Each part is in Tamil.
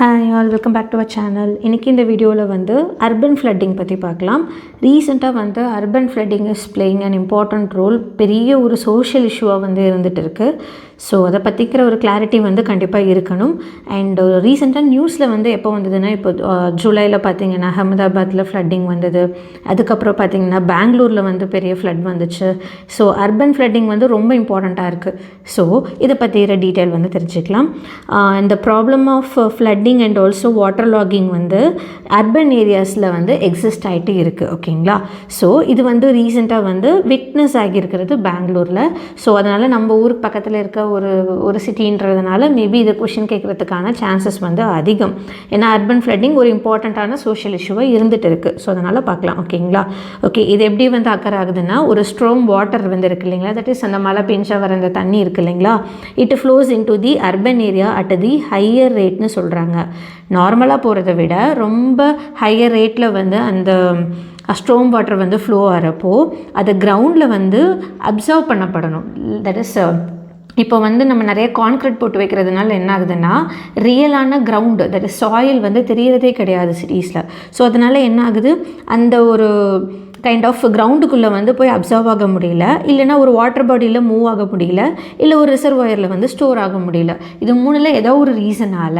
Hi all, welcome back to our channel. இன்றைக்கி இந்த வீடியோவில் வந்து அர்பன் ஃப்ளட்டிங் பற்றி பார்க்கலாம். ரீசெண்டாக வந்து urban flooding is playing an important role. பெரிய ஒரு சோஷியல் இஷ்யூவாக வந்து இருந்துகிட்டு இருக்குது. ஸோ அதை பற்றிக்கிற ஒரு கிளாரிட்டி வந்து கண்டிப்பாக இருக்கணும். அண்ட் ரீசெண்டாக நியூஸில் வந்து எப்போ வந்ததுன்னா, இப்போ ஜூலையில் பார்த்திங்கன்னா அகமதாபாத்தில் ஃப்ளட்டிங் வந்தது. அதுக்கப்புறம் பார்த்திங்கன்னா பெங்களூரில் வந்து பெரிய ஃப்ளட் வந்துச்சு. ஸோ அர்பன் ஃப்ளட்டிங் வந்து ரொம்ப இம்பார்ட்டண்ட்டாக இருக்குது. ஸோ இதை பற்றின டீட்டெயில் வந்து தெரிஞ்சுக்கலாம். இந்த problem of flooding and also water logging வந்து அர்பன் ஏரியாஸில் வந்து எக்ஸிஸ்ட் ஆகிட்டு இருக்குது. ஓகேங்களா? ஸோ இது வந்து ரீசெண்டாக வந்து விட்னஸ் ஆகியிருக்கிறது பெங்களூரில். ஸோ அதனால் நம்ம ஊருக்கு பக்கத்தில் இருக்க ஒரு சிட்டின்றதுனால மேபி இது கொஷின் கேட்குறதுக்கான சான்சஸ் வந்து அதிகம். ஏன்னா அர்பன் ஃப்ளட்டிங் ஒரு இம்பார்ட்டண்ட்டான சோஷியல் இஷ்யூவாக இருந்துகிட்டு இருக்குது. ஸோ அதனால் பார்க்கலாம். ஓகேங்களா? ஓகே, இது எப்படி வந்து அக்கர் ஆகுதுன்னா, ஒரு ஸ்ட்ராங் வாட்டர் வந்து இருக்குது இல்லைங்களா, தட் இஸ் அந்த மழை பெஞ்சா வர அந்த தண்ணி இருக்குது இல்லைங்களா, it flows in to the urban area at the higher ரேட்னு சொல்கிறாங்க. நார்மலாக போகிறத விட ரொம்ப ஹையர் ரேட்டில் வந்து அந்த ஸ்ட்ராங் வாட்டர் வந்து ஃப்ளோ ஆகிறப்போ அது கிரவுண்டில் வந்து அப்சர்வ் பண்ணப்படணும். தட் இஸ் இப்போ வந்து நம்ம நிறைய கான்க்ரீட் போட்டு வைக்கிறதுனால என்ன ஆகுதுன்னா, ரியலான கிரவுண்டு தட் இஸ் சாயில் வந்து தெரியறதே கிடையாது சிட்டிஸில். ஸோ அதனால் என்ன ஆகுது, அந்த ஒரு கைண்ட் ஆஃப் கிரவுண்டுக்குள்ளே வந்து போய் அப்சர்வ் ஆக முடியல, இல்லைனா ஒரு வாட்டர் பாடியில் மூவ் ஆக முடியல, இல்லை ஒரு ரிசர்வாயரில் வந்து ஸ்டோர் ஆக முடியல. இது மூணில் ஏதோ ஒரு ரீசனால்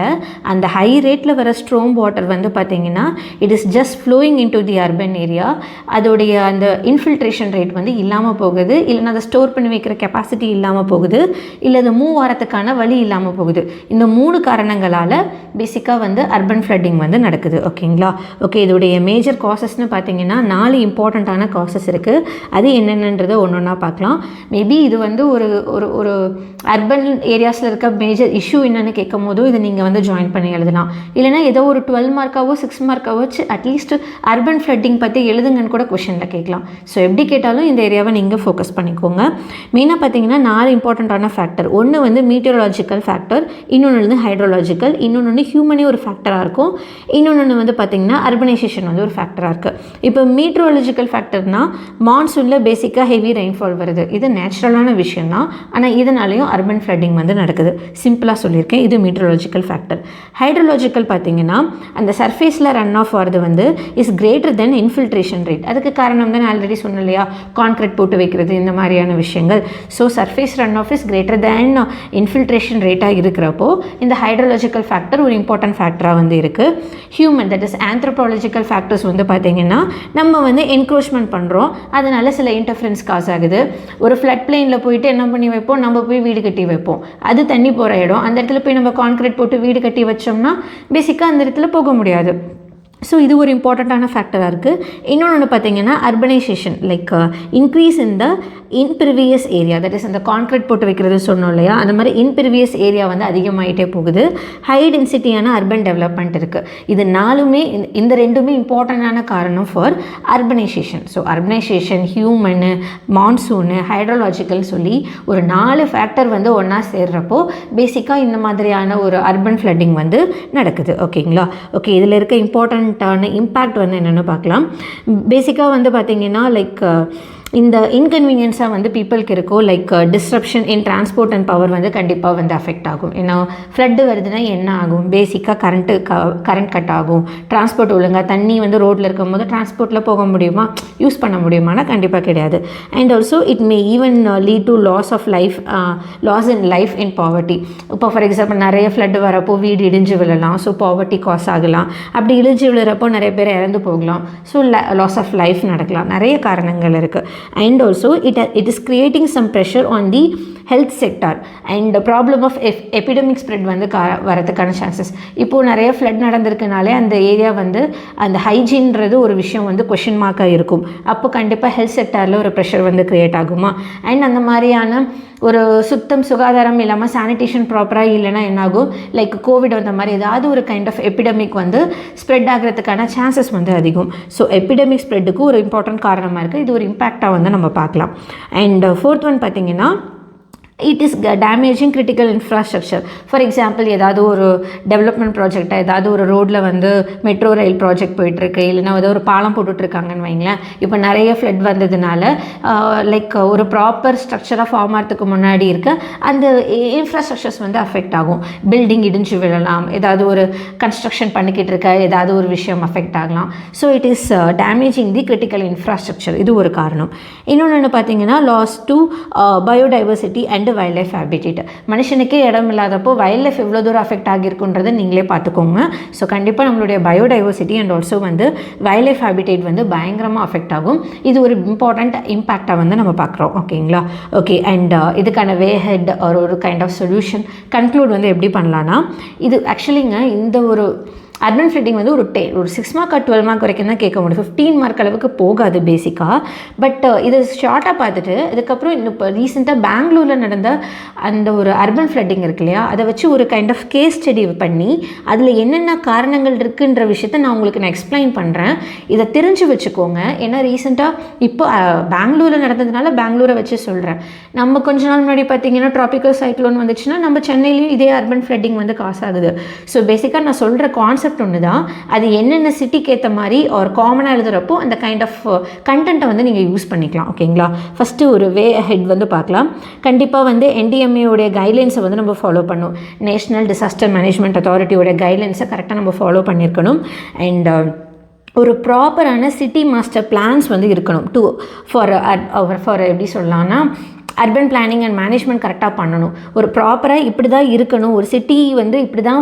அந்த ஹை ரேட்டில் வர ஸ்ட்ராங் வாட்டர் வந்து பார்த்திங்கன்னா it is just flowing in to the urban area. அதோடைய அந்த இன்ஃபில்ட்ரேஷன் ரேட் வந்து இல்லாமல் போகுது, இல்லைனா அதை ஸ்டோர் பண்ணி வைக்கிற கெப்பாசிட்டி இல்லாமல் போகுது, இல்லை அது மூவ் ஆகிறதுக்கான வழி இல்லாமல் போகுது. இந்த 3 காரணங்களால் பேசிக்காக வந்து அர்பன் ஃப்ளட்டிங் வந்து நடக்குது. ஓகேங்களா? ஓகே, இதோடைய மேஜர் காசஸ்னு பார்த்திங்கன்னா 4 இம்பார்ட்டண்ட்டான காசஸ் இருக்குது. அது என்னென்னன்றதை ஒன்று ஒன்றா பார்க்கலாம். மேபி இது வந்து ஒரு ஒரு ஒரு அர்பன் ஏரியாஸில் இருக்க மேஜர் இஷ்யூ என்னென்னு கேட்கும் போதும் இதை நீங்கள் வந்து ஜாயின் பண்ணி எழுதலாம். இல்லைனா ஏதோ ஒரு 12 மார்க்காவோ 6 மார்க்காவோ வச்சு அட்லீஸ்ட் அர்பன் ஃப்ளட்டிங் பற்றி எழுதுங்கன்னு கூட கொஷனில் கேட்கலாம். ஸோ எப்படி கேட்டாலும் இந்த ஏரியாவை நீங்கள் ஃபோக்கஸ் பண்ணிக்கோங்க. மெயினாக பார்த்தீங்கன்னா 4 இம்பார்ட்டண்ட்டான ஃபேக்டர். ஒன்று வந்து மீட்டியரலாஜிக்கல் ஃபேக்டர், இன்னொன்று வந்து ஹைட்ரோலாஜிக்கல், இன்னொன்று ஹியூமனே ஒரு ஃபேக்டராக இருக்கும், இன்னொன்று வந்து பார்த்திங்கன்னா அர்பனைசேஷன் வந்து ஒரு ஃபேக்டராக இருக்குது. இப்போ மீட்ரோலஜிக்கல் ஃபேக்டர்னா மான்சூனில் பேசிக்காக ஹெவி ரெயின்ஃபால் வருது. இது நேச்சுரலான விஷயம் தான். ஆனால் இதனாலையும் அர்பன் ஃப்ளட்டிங் வந்து நடக்குது. சிம்பிளாக சொல்லியிருக்கேன். இது மீட்ரோலஜிக்கல் ஃபேக்டர். ஹைட்ரோலாஜிக்கல் பார்த்திங்கன்னா அந்த சர்ஃபேஸில் ரன் ஆஃப் ஆகிறது வந்து is greater than infiltration rate. அதுக்கு காரணம் தான் நான் ஆல்ரெடி சொன்னேன் இல்லையா, கான்க்ரீட் போட்டு வைக்கிறது, இந்த மாதிரியான விஷயங்கள். So surface runoff is greater than infiltration ரேட்டாக இருக்கிறப்போ இந்த ஹைட்ரோலாஜிக்கல் ஃபேக்டர் ஒரு இம்பார்ட்டன்ட் ஃபேக்டராக வந்து இருக்குது. Human that is anthropological factors வந்து பார்த்திங்கன்னா நம்ம வந்து என்க்ரோச்மெண்ட் பண்ணுறோம், அதனால் சில இன்டர்ஃபரன்ஸ் காஸ் ஆகுது. ஒரு ஃப்ளட் பிளெயினில் போயிட்டு என்ன பண்ணி வைப்போம், நம்ம போய் வீடு கட்டி வைப்போம். அது தண்ணி போகிற இடம். அந்த இடத்துல போய் நம்ம கான்க்ரீட் போட்டு வீடு கட்டி வச்சோம்னா பேசிக்காக அந்த இடத்துல போக முடியாது. ஸோ இது ஒரு இம்பார்ட்டண்ட்டான ஃபேக்டராக இருக்குது. இன்னொன்று பார்த்திங்கன்னா urbanisation, like increase in the impervious area. That is அந்த கான்க்ரீட் போட்டு வைக்கிறது சொன்னோம் இல்லையா, அந்த மாதிரி இன்பிரிவியஸ் ஏரியா வந்து அதிகமாகிட்டே போகுது. ஹை டென்சிட்டியான அர்பன் டெவலப்மெண்ட் இருக்குது. இது 4மே இந்த 2மே இம்பார்ட்டண்ட்டான காரணம் for urbanisation. So urbanisation, human, monsoon, hydrological சொல்லி ஒரு 4 ஃபேக்டர் வந்து ஒன்றா சேர்றப்போ பேசிக்காக இந்த மாதிரியான ஒரு அர்பன் ஃப்ளட்டிங் வந்து நடக்குது. ஓகேங்களா? ஓகே, இதில் இருக்க இம்பார்ட்டன்ட் இம்பேக்ட் வந்து என்னென்னு பார்க்கலாம். பேசிக்காக வந்து பார்த்திங்கன்னா லைக் இந்த இன்கன்வீனியன்ஸாக வந்து பீப்புளுக்கு இருக்கும். Like disruption in transport and power வந்து கண்டிப்பாக வந்து அஃபெக்ட் ஆகும். ஏன்னா ஃப்ளட்டு வருதுன்னா என்ன ஆகும், பேசிக்காக கரண்ட் கட் ஆகும். டிரான்ஸ்போர்ட் ஒழுங்காக தண்ணி வந்து ரோட்டில் இருக்கும் போது டிரான்ஸ்போர்ட்டில் போக முடியுமா, யூஸ் பண்ண முடியுமானா கண்டிப்பாக கிடையாது. And also it may even lead to loss of life, loss in life in poverty. இப்போ ஃபார் எக்ஸாம்பிள் நிறைய ஃப்ளட்டு வரப்போ வீடு இடிஞ்சு விழலாம். ஸோ பாவர்ட்டி காஸ் ஆகலாம். அப்படி இடிஞ்சு விழுறப்போ நிறைய பேர் இறந்து போகலாம். ஸோ லாஸ் ஆஃப் லைஃப் நடக்கலாம். நிறைய காரணங்கள் இருக்குது. And also it is creating some pressure on the health sector and the problem of epidemic spread வந்து வரதுக்கான சான்சஸ். இப்போது நிறைய ஃப்ளட் நடந்திருக்கனாலே அந்த ஏரியா வந்து அந்த ஹைஜீன்றது ஒரு விஷயம் வந்து கொஷின் மார்க்காக இருக்கும். அப்போ கண்டிப்பாக ஹெல்த் செக்டாரில் ஒரு ப்ரெஷர் வந்து க்ரியேட் ஆகுமா. அண்ட் அந்த மாதிரியான ஒரு சுகாதாரம் இல்லாமல் சானிடேஷன் ப்ராப்பராக இல்லைன்னா என்னாகும், லைக் கோவிட் அந்த மாதிரி ஏதாவது ஒரு கைண்ட் ஆஃப் எபிடமிக் வந்து ஸ்ப்ரெட் ஆகிறதுக்கான சான்சஸ் வந்து அதிகம். ஸோ எபிடமிக் ஸ்ப்ரெட்டுக்கு ஒரு இம்பார்ட்டன்ட் காரணமாக இருக்குது. இது ஒரு இம்பேக்டாக வந்து நம்ம பார்க்கலாம். அண்ட் 4th ஒன் பார்த்திங்கன்னா it is damaging critical infrastructure. For example, ஏதாவது ஒரு டெவலப்மெண்ட் ப்ராஜெக்டாக ஏதாவது ஒரு ரோட்டில் வந்து மெட்ரோ ரயில் ப்ராஜெக்ட் போயிட்டுருக்கு, இல்லைனா ஏதோ ஒரு பாலம் போட்டுட்ருக்காங்கன்னு வைங்களேன். இப்போ நிறைய ஃப்ளட் வந்ததுனால லைக் ஒரு ப்ராப்பர் ஸ்ட்ரக்சராக ஃபார்ம் ஆகிறதுக்கு முன்னாடி இருக்க அந்த இன்ஃப்ராஸ்ட்ரக்சர்ஸ் வந்து அஃபெக்ட் ஆகும். பில்டிங் இடிஞ்சு விழலாம், ஏதாவது ஒரு கன்ஸ்ட்ரக்ஷன் பண்ணிக்கிட்டு இருக்க ஏதாவது ஒரு விஷயம் அஃபெக்ட் ஆகலாம். So it is damaging the critical infrastructure. இது ஒரு காரணம். இன்னொன்று பார்த்தீங்கன்னா, loss to biodiversity and wild life habitat. மனுஷனுக்கே இடம் இல்லாதப்போ வைல்ட் லைஃப் எவ்வளோ தூரம் அஃபெக்ட் ஆகியிருக்குன்றதை நீங்களே பார்த்துக்கோங்க. ஸோ கண்டிப்பாக நம்மளுடைய பயோடைவர்சிட்டி அண்ட் ஆல்சோ வந்து வைல்ட் லைஃப் ஹேபிட்டேட் வந்து பயங்கரமாக அஃபெக்ட் ஆகும். இது ஒரு இம்பார்ட்டண்ட் இம்பேக்டாக வந்து நம்ம பார்க்குறோம். ஓகேங்களா? ஓகே. அண்ட் இதுக்கான வே ஹெட் ஒரு கைண்ட் ஆஃப் சொல்யூஷன் கன்க்ளூட் வந்து எப்படி பண்ணலான்னா, இது ஆக்சுவலிங்க இந்த ஒரு அர்பன் ஃப்ளட்டிங் வந்து ஒரு 6 மார்க் 12 மார்க் வரைக்கும் தான் கேட்க முடியும். 15 மார்க் அளவுக்கு போகாது பேசிக்காக. பட் இது ஷார்ட்டாக பார்த்துட்டு இதுக்கப்புறம் இன்னும் இப்போ ரீசெண்டாக பெங்களூரில் நடந்த அந்த ஒரு அர்பன் ஃப்ளட்டிங் இருக்கு இல்லையா, அதை வச்சு ஒரு கைண்ட் ஆஃப் கேஸ் ஸ்டடி பண்ணி அதில் என்னென்ன காரணங்கள் இருக்குன்ற விஷயத்த நான் உங்களுக்கு எக்ஸ்பிளைன் பண்ணுறேன். இதை தெரிஞ்சு வச்சுக்கோங்க. ஏன்னா ரீசெண்டாக இப்போ பெங்களூரில் நடந்ததுனால பெங்களூரை வச்சு சொல்கிறேன். நம்ம கொஞ்ச நாள் முன்னாடி பார்த்தீங்கன்னா ட்ராபிக்கல் சைக்ளோன் வந்துச்சுன்னா நம்ம சென்னையிலையும் இதே அர்பன் ஃப்ளட்டிங் வந்து காசு ஆகுது. ஸோ பேசிக்காக நான் சொல்கிற கான்செப்ட் ஒன்று தான். அது என்னென்ன சிட்டிக்கு ஏற்ற மாதிரி ஒரு காமனாக எழுதுகிறப்போ அந்த கைண்ட் ஆஃப் கண்டென்ட்டை வந்து நீங்கள் யூஸ் பண்ணிக்கலாம். ஓகேங்களா? ஃபஸ்ட்டு ஒரு வே ஹெட் வந்து பார்க்கலாம். கண்டிப்பாக வந்து NDMA கைட்லைன்ஸை வந்து நம்ம ஃபாலோ பண்ணணும். நேஷ்னல் டிசாஸ்டர் மேனேஜ்மெண்ட் அத்தாரிட்டியோட கைட்லைன்ஸை கரெக்டாக நம்ம ஃபாலோ பண்ணியிருக்கணும். அண்ட் ஒரு ப்ராப்பரான சிட்டி மாஸ்டர் பிளான்ஸ் வந்து இருக்கணும். ஃபார் எப்படி சொல்லலாம்னா, அர்பன் பிளானிங் அண்ட் மேனேஜ்மெண்ட் கரெக்டாக பண்ணணும். ஒரு ப்ராப்பராக இப்படி தான் இருக்கணும், ஒரு சிட்டி வந்து இப்படி தான்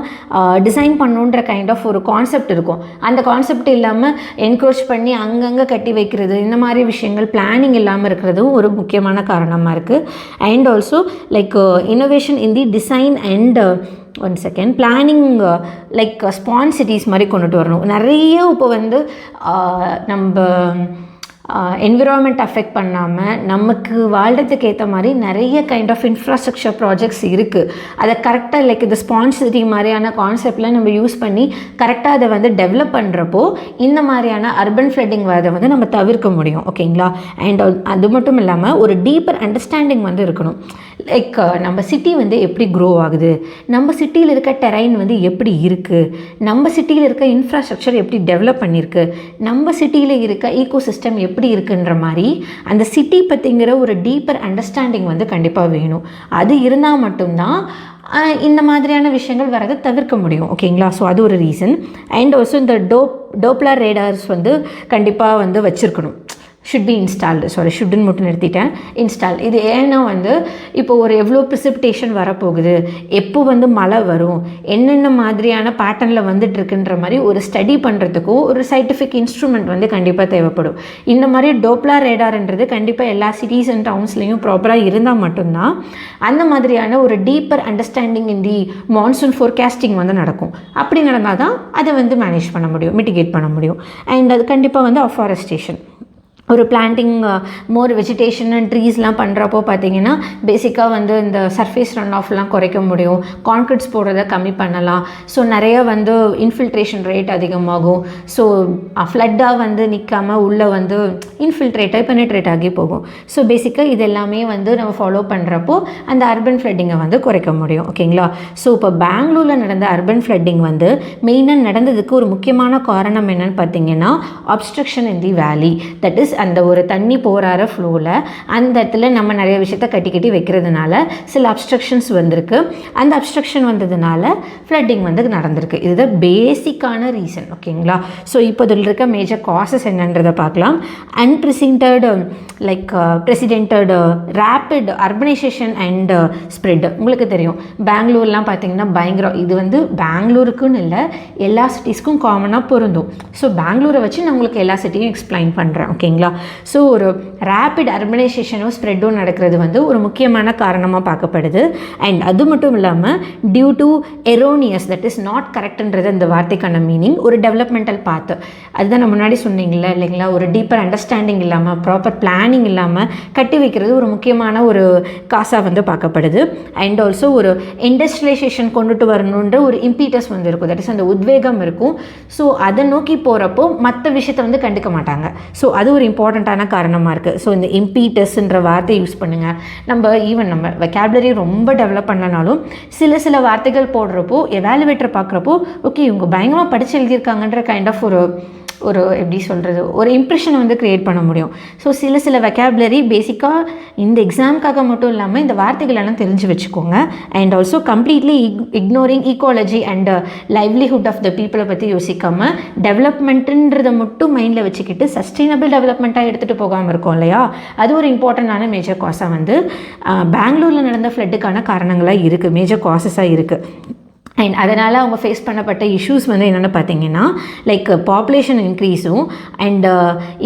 டிசைன் பண்ணணுன்ற கைண்ட் ஆஃப் ஒரு கான்செப்ட் இருக்கும். அந்த கான்செப்ட் இல்லாமல் என்க்ரோச் பண்ணி அங்கங்கே கட்டி வைக்கிறது, இந்த மாதிரி விஷயங்கள் பிளானிங் இல்லாமல் இருக்கிறதும் ஒரு முக்கியமான காரணமாக இருக்குது. And also like innovation in the design and planning like sponge cities மாதிரி கொண்டுட்டு வரணும். நிறைய இப்போ வந்து நம்ம என்விரான்மெண்ட் அஃபெக்ட் பண்ணாமல் நமக்கு வாழ்கிறதுக்கு ஏற்ற மாதிரி நிறைய கைண்ட் ஆஃப் இன்ஃப்ராஸ்ட்ரக்சர் ப்ராஜெக்ட்ஸ் இருக்குது. அதை கரெக்டாக லைக் இந்த ஸ்பான்ஸ் சிட்டி மாதிரியான கான்செப்டில் நம்ம யூஸ் பண்ணி கரெக்டாக அதை வந்து டெவலப் பண்ணுறப்போ இந்த மாதிரியான அர்பன் ஃப்ளட்டிங் வரதை வந்து நம்ம தவிர்க்க முடியும். ஓகேங்களா? அண்ட் அது மட்டும் இல்லாமல் ஒரு டீப்பர் அண்டர்ஸ்டாண்டிங் வந்து இருக்கணும். லைக் நம்ம சிட்டி வந்து எப்படி க்ரோ ஆகுது, நம்ம சிட்டியில் இருக்க டெரைன் வந்து எப்படி இருக்குது, நம்ம சிட்டியில் இருக்க இன்ஃப்ராஸ்ட்ரக்சர் எப்படி டெவலப் பண்ணியிருக்கு, நம்ம சிட்டியில் இருக்க ஈகோசிஸ்டம் எப்படி இருக்குன்ற மாதிரி அந்த சிட்டி பற்றிங்கிற ஒரு டீப்பர் அண்டர்ஸ்டாண்டிங் வந்து கண்டிப்பாக வேணும். அது இருந்தால் மட்டும்தான் இந்த மாதிரியான விஷயங்கள் வரதை தவிர்க்க முடியும். ஓகேங்களா? ஸோ அது ஒரு ரீசன். அண்ட் ஆல்சோ இந்த டோப்ளர் ரேடார்ஸ் வந்து கண்டிப்பாக வந்து வச்சுருக்கணும். ஷுட் பி இன்ஸ்டால்டு, ஷுட்டுன்னு மட்டும் நிறுத்திட்டேன், இன்ஸ்டால். இது ஏன்னா வந்து இப்போ ஒரு எவ்வளோ ப்ரிசிபிடேஷன் வரப்போகுது, எப்போ வந்து மழை வரும், என்னென்ன மாதிரியான பேட்டர்னில் வந்துட்டுருக்குன்ற மாதிரி ஒரு ஸ்டடி பண்ணுறதுக்கும் ஒரு சயின்டிஃபிக் இன்ஸ்ட்ருமெண்ட் வந்து கண்டிப்பாக தேவைப்படும். இந்த மாதிரி டோப்ளர் ரேடார்ன்றது கண்டிப்பாக எல்லா சிட்டிஸ் அண்ட் டவுன்ஸ்லேயும் ப்ராப்பராக இருந்தால் மட்டும்தான் அந்த மாதிரியான ஒரு டீப்பர் அண்டர்ஸ்டாண்டிங் இன் தி மான்சூன் ஃபோர்காஸ்டிங் வந்து நடக்கும். அப்படி நடந்தால் தான் அதை வந்து மேனேஜ் பண்ண முடியும், மிட்டிகேட் பண்ண முடியும். அண்ட் அது கண்டிப்பாக வந்து அஃபாரஸ்டேஷன், ஒரு பிளான்டிங் மோர் வெஜிடேஷன் அண்ட் ட்ரீஸ்லாம் பண்ணுறப்போ பார்த்தீங்கன்னா பேசிக்காக வந்து இந்த சர்ஃபேஸ் ரன் ஆஃப்லாம் குறைக்க முடியும், கான்க்ரீட்ஸ் போடுறத கம்மி பண்ணலாம். ஸோ நிறைய வந்து இன்ஃபில்ட்ரேஷன் ரேட் அதிகமாகும். ஸோ ஃப்ளட்டாக வந்து நிற்காமல் உள்ளே வந்து பெனிட்ரேட் ஆகி போகும். ஸோ பேசிக்காக இது எல்லாமே வந்து நம்ம ஃபாலோ பண்ணுறப்போ அந்த அர்பன் ஃப்ளட்டிங்கை வந்து குறைக்க முடியும். ஓகேங்களா? ஸோ இப்போ பெங்களூரில் நடந்த அர்பன் ஃப்ளட்டிங் வந்து மெயினாக நடந்ததுக்கு ஒரு முக்கியமான காரணம் என்னன்னு பார்த்தீங்கன்னா, அப்ஸ்ட்ரக்ஷன் இன் தி வேலி. தட் இஸ் அந்த ஒரு தண்ணி போகிற ஃப்ளோவில் அந்த இடத்துல நம்ம நிறைய விஷயத்த கட்டி வைக்கிறதுனால சில அப்ஸ்ட்ரக்ஷன்ஸ் வந்திருக்கு. அந்த அப்ஸ்ட்ரக்ஷன் வந்ததுனால ஃப்ளட்டிங் வந்து நடந்திருக்கு. இதுதான் பேசிக்கான ரீசன். ஓகேங்களா? ஸோ இப்போ இதில் இருக்க மேஜர் காசஸ் என்னன்றதை பார்க்கலாம். பிரசிடென்டட் ரேப்பிட் அர்பனைசேஷன் அண்ட் ஸ்ப்ரெட். உங்களுக்கு தெரியும் பெங்களூர்லாம் பார்த்தீங்கன்னா பயங்கரம். இது வந்து பெங்களூருக்குன்னு இல்லை, எல்லா சிட்டிஸ்க்கும் காமனாக பொருந்தும். ஸோ பெங்களூரை வச்சு நான் உங்களுக்கு எல்லா சிட்டியும் எக்ஸ்பிளைன் பண்ணுறேன். ஓகேங்களா? ஸோ ஒரு ரேப்பிட் அர்பனைசேஷனோ ஸ்ப்ரெட்டோ நடக்கிறது வந்து ஒரு முக்கியமான காரணமாக பார்க்கப்படுது. அண்ட் அது மட்டும் இல்லாமல் due to erroneous, that is not கரெக்ட்ன்றது அந்த வார்த்தைக்கான மீனிங், ஒரு டெவலப்மெண்டல் பாத்து. அதுதான் நான் முன்னாடி சொன்னீங்களா இல்லைங்களா, ஒரு டீப்பர் அண்டர்ஸ்டாண்டிங் இல்லாமல் ப்ராப்பர் பிளானிங் இல்லாமல் கட்டி வைக்கிறது ஒரு முக்கியமான ஒரு காசாக வந்து பார்க்கப்படுது. அண்ட் ஆல்சோ ஒரு இண்டஸ்ட்ரியலைசேஷன் கொண்டுட்டு வரணுன்ற ஒரு இம்பீட்டஸ் வந்து இருக்கும், தட் இஸ் அந்த உத்வேகம் இருக்கும். ஸோ அதை நோக்கி போகிறப்போ மற்ற விஷயத்தை வந்து கண்டுக்க மாட்டாங்க. ஸோ அது ஒரு இம்பார்ட்டண்ட்டான காரணமாக இருக்குது. ஸோ இந்த இம்பீட்டஸ்ன்ற வார்த்தை யூஸ் பண்ணுங்கள். நம்ம வெக்காபுலரி ரொம்ப டெவலப் பண்ணனாலும் சில வார்த்தைகள் போடுறப்போ எவாலுவேட்டர் பார்க்குறப்போ ஓகே இவங்க பயங்கரமாக படித்து எழுதியிருக்காங்கன்ற கைண்ட் ஆஃப் ஒரு எப்படி சொல்கிறது, ஒரு இம்ப்ரெஷனை வந்து க்ரியேட் பண்ண முடியும். ஸோ சில வெக்காபுலரி பேசிக்காக இந்த எக்ஸாமுக்காக மட்டும் இல்லாமல் இந்த வார்த்தைகளெல்லாம் தெரிஞ்சு வச்சுக்கோங்க. And also completely ignoring ecology and livelihood of the பீப்புளை பற்றி யோசிக்காமல் டெவலப்மெண்ட்டுன்றதை மட்டும் மைண்டில் வச்சுக்கிட்டு சஸ்டெயினபிள் டெவலப்மெண்ட்டாக எடுத்துகிட்டு போகாமல் இருக்கும் இல்லையா, அது ஒரு இம்பார்ட்டண்டான மேஜர் காஸாக வந்து பெங்களூரில் நடந்த ஃப்ளட்டுக்கான காரணங்களாக இருக்குது, மேஜர் காசஸாக இருக்குது. அண்ட் அதனால் அவங்க ஃபேஸ் பண்ணப்பட்ட இஷ்யூஸ் வந்து என்னென்னு பார்த்தீங்கன்னா லைக் பாப்புலேஷன் இன்க்ரீஸும் அண்ட்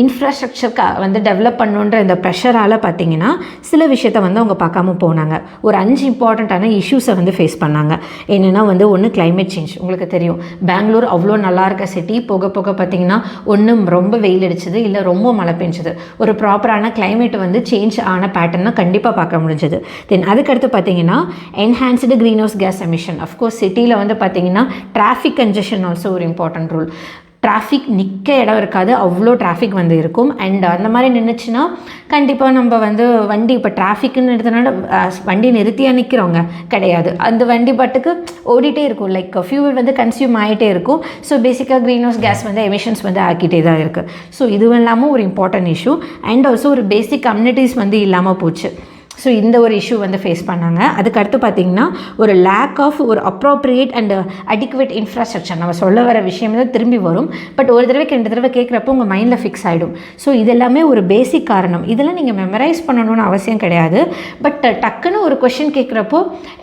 இன்ஃப்ராஸ்ட்ரக்சர் வந்து டெவலப் பண்ணுன்ற இந்த ப்ரெஷரால் பார்த்தீங்கன்னா சில விஷயத்த வந்து அவங்க பார்க்காம போனாங்க. ஒரு 5 இம்பார்ட்டண்ட்டான இஷ்யூஸை வந்து ஃபேஸ் பண்ணாங்க. என்னென்னா வந்து ஒன்று கிளைமேட் சேஞ்ச். உங்களுக்கு தெரியும் பெங்களூர் அவ்வளோ நல்லா இருக்க சிட்டி, போக பார்த்திங்கன்னா ஒன்று ரொம்ப வெயில் அடிச்சது, இல்லை ரொம்ப மழை பெஞ்சது. ஒரு ப்ராப்பரான கிளைமேட் வந்து சேஞ்ச் ஆன பேட்டர்னா கண்டிப்பாக பார்க்க முடிஞ்சது. தென் அதுக்கடுத்து பார்த்தீங்கன்னா enhanced green house case emission. Of course சிட்டியில் வந்து பார்த்தீங்கன்னா டிராஃபிக் கன்ஜெஷன் ஆல்சோ ஒரு இம்பார்ட்டன்ட் ரூல். டிராஃபிக் நிற்க இடம் இருக்காது, அவ்வளோ டிராஃபிக் வந்து இருக்கும். அண்ட் அந்த மாதிரி நின்றுச்சுன்னா கண்டிப்பாக நம்ம வந்து வண்டி இப்போ டிராஃபிக்குன்னு எடுத்தனால வண்டி நிறுத்தியாக நிற்கிறவங்க கிடையாது, அந்த வண்டி பாட்டுக்கு ஓடிட்டே இருக்கும், லைக் ஃபியூவல் வந்து கன்சியூம் ஆகிட்டே இருக்கும். ஸோ பேசிக்காக க்ரீன் ஹவுஸ் கேஸ் வந்து எமிஷன்ஸ் வந்து ஆக்கிட்டே தான் இருக்குது. ஸோ இதுவும் இல்லாமல் ஒரு இம்பார்ட்டன்ட் இஷ்யூ. அண்ட் ஆல்சோ ஒரு பேசிக் கம்யூனிட்டிஸ் வந்து இல்லாமல் போச்சு. ஸோ இந்த ஒரு இஷ்யூ வந்து ஃபேஸ் பண்ணாங்க. அதுக்கடுத்து பார்த்திங்கன்னா ஒரு லேக் ஆஃப் ஒரு அப்ரோப்ரியேட் அண்ட் அடிக்குவேட் இன்ஃப்ராஸ்ட்ரக்சர். நம்ம சொல்ல வர விஷயம் தான் திரும்பி வரும், பட் ஒரு தடவைக்கு 2 தடவை கேட்குறப்போ உங்கள் மைண்டில் ஃபிக்ஸ் ஆகிடும். ஸோ இதெல்லாமே ஒரு பேசிக் காரணம். இதெல்லாம் நீங்கள் மெமரைஸ் பண்ணணும்னு அவசியம் கிடையாது, பட் டக்குன்னு ஒரு கொஷின் கேட்குறப்போ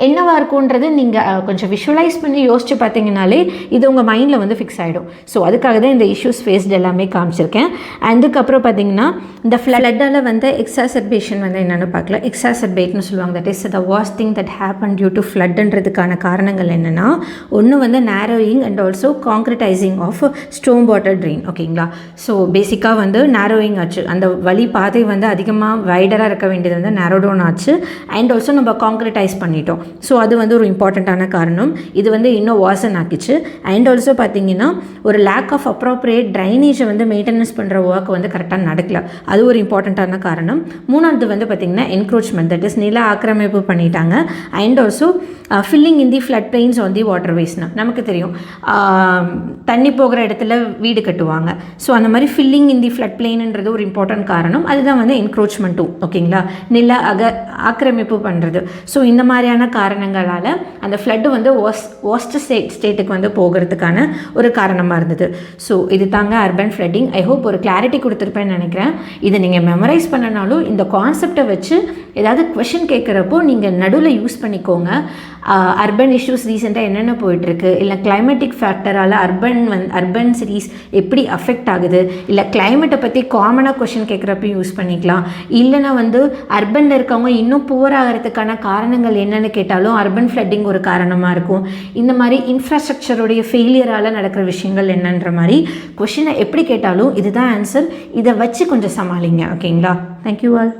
என்னவாக இருக்குன்றது நீங்கள் கொஞ்சம் விஷுவலைஸ் பண்ணி யோசிச்சு பார்த்தீங்கனாலே இது உங்கள் மைண்டில் வந்து ஃபிக்ஸ் ஆகிடும். ஸோ அதுக்காக தான் இந்த இஷ்யூஸ் ஃபேஸ்டு எல்லாமே காமிச்சிருக்கேன். அதுக்கப்புறம் பார்த்திங்கன்னா இந்த ஃப்ளட்டால் வந்து எக்ஸாசர்பேஷன் வந்து என்னென்னு பார்க்கலாம். எக்ஸாசர்பேட்னு சொல்லுவாங்க. That is the worst thing that happened due to floodன்றதுக்கான காரணங்கள் என்னென்னா, ஒன்று வந்து narrowing and also concretising of storm water drain. ஓகேங்களா, ஸோ பேசிக்காக வந்து நேரோயிங் ஆச்சு, அந்த வழி பாதை வந்து அதிகமாக வைடராக இருக்க வேண்டியது வந்து நேரோ டவுன் ஆச்சு. அண்ட் ஆல்சோ நம்ம காங்க்ரிட்டைஸ் பண்ணிட்டோம். ஸோ அது வந்து ஒரு இம்பார்ட்டண்ட்டான காரணம். இது வந்து இன்னும் வாசன் ஆக்கிச்சு. அண்ட் ஆல்சோ பார்த்தீங்கன்னா ஒரு லேக் ஆஃப் அப்ரோப்ரியேட் ட்ரைனேஜை வந்து மெயின்டெனன்ஸ் பண்ணுற ஒர்க் வந்து கரெக்டாக நடக்கல, அது ஒரு இம்பார்ட்டண்ட்டான காரணம். மூணாவது வந்து பார்த்திங்கன்னா என்க்ரோச்மெண்ட், தட் இஸ் நில ஆக்கிரமிப்பு பண்ணிட்டாங்க. And also filling in the flood plains on the water வேஸ்ட்னா நமக்கு தெரியும், தண்ணி போகிற இடத்துல வீடு கட்டுவாங்க. ஸோ அந்த மாதிரி ஃபில்லிங் இன் தி ஃப்ளட் பிளெயின்ன்றது ஒரு இம்பார்ட்டன்ட் காரணம். அதுதான் வந்து என்க்ரோச்மெண்ட்டும். ஓகேங்களா, நில ஆக்கிரமிப்பு பண்ணுறது. ஸோ இந்த மாதிரியான காரணங்களால் அந்த ஃப்ளட்டு வந்து worst ஸ்டேட்டுக்கு வந்து போகிறதுக்கான ஒரு காரணமாக இருந்தது. ஸோ இது தாங்க அர்பன் ஃப்ளட்டிங். ஐ ஹோப் ஒரு கிளாரிட்டி கொடுத்துருப்பேன்னு நினைக்கிறேன். இதை நீங்கள் மெமரைஸ் பண்ணனாலும் இந்த கான்செப்டை வச்சு ஏதாவது கொஷின் கேட்குறப்போ நீங்கள் நடுவில் யூஸ் பண்ணிக்கோங்க. அர்பன் இஷ்யூஸ் ரீசெண்டாக என்னென்ன போயிட்டுருக்கு, இல்லை கிளைமேட்டிக் ஃபேக்டரால் அர்பன் சிட்டிஸ் எப்படி அஃபெக்ட் ஆகுது, இல்லை கிளைமேட்டை பற்றி காமனாக கொஷின் கேட்குறப்பையும் யூஸ் பண்ணிக்கலாம். இல்லைனா வந்து அர்பனில் இருக்கவங்க இன்னும் புவர் ஆகிறதுக்கான காரணங்கள் என்னென்னு கேட்டாலும் அர்பன் ஃப்ளட்டிங் ஒரு காரணமாக இருக்கும். இந்த மாதிரி இன்ஃப்ராஸ்ட்ரக்சருடைய ஃபெயிலியரால் நடக்கிற விஷயங்கள் என்னன்ற மாதிரி கொஷினை எப்படி கேட்டாலும் இதுதான் ஆன்சர். இதை வச்சு கொஞ்சம் சமாளிங்க. ஓகேங்களா, தேங்க்யூ ஆல்.